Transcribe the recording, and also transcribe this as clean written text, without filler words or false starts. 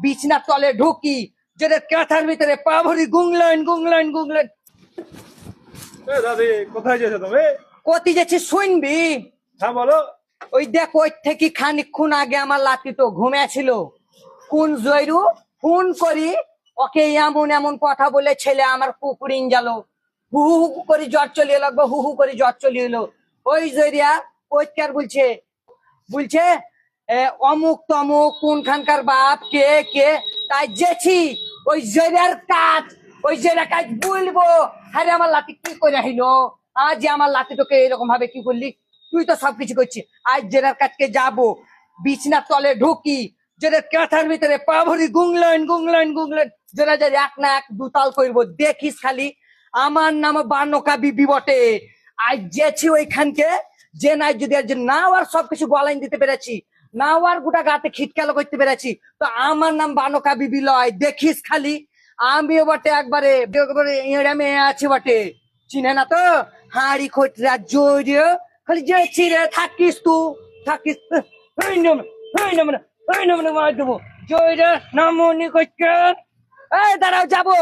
বিছনার তলে ঢুকি, যেটা কাঁথার ভিতরে পা ভরি গুংলাইন গুংলাইন গুংলাইন। দাদি কোথায় যেছো তুমি? কতি যাচ্ছি শুনবি? হ্যাঁ বলো। ওই দেখ, ওই থেকে খানিকক্ষণ আগে আমার লাতি তো ঘুমিয়েছিল। কোন জয়রু ফোন করি, ওকে এমন এমন কথা বলে ছেলে আমার পুকুরিন গেল। হু হু করে জ্বর চলিয়ে লাগবো, হু হু করে জ্বর চলিয়ে এলো। ওই জয়রিয়া পৈতকার বলছে বলছে অমুক তমুক কোনখানকার বাপ কে কে, তাই যেছি ওই জেরার কাজ, ওই জেরা কাজ বলবো। আরে আমার লাতি কি করে হইলো? আজ যে আমার লাতি তোকে এরকম ভাবে কি করলি? তুই তো সবকিছু করছিস। আজ জেরার কাজকে যাবো, বিছনার তলে ঢুকি, যেটা কাঁথার ভিতরে পা ভরি গুংলাইন গুংলাইন গুংলাইন, যেটা যে এক না এক দুতাল করবো। দেখিস খালি, আমার নাম বানকা বিবি বটে। আজ যেছি ওইখানকে, যে নাই যদি আজ না আর সবকিছু গলাইন দিতে পেরেছি, না আর গোটা গাতে খিটকালো করতে পেরেছি, তো আমার নাম বানকা বিবি লয়। দেখিস খালি, আমিও বটে একবারে এড়ে মেয়ে আছে বটে। চিনে না তো? হাঁড়ি খোঁটরা জোরে খালি যেছি রে, থাকিস তু থাকিস। দেবো জয়রে নামনি করছেন। এই দাঁড়াও, যাবো।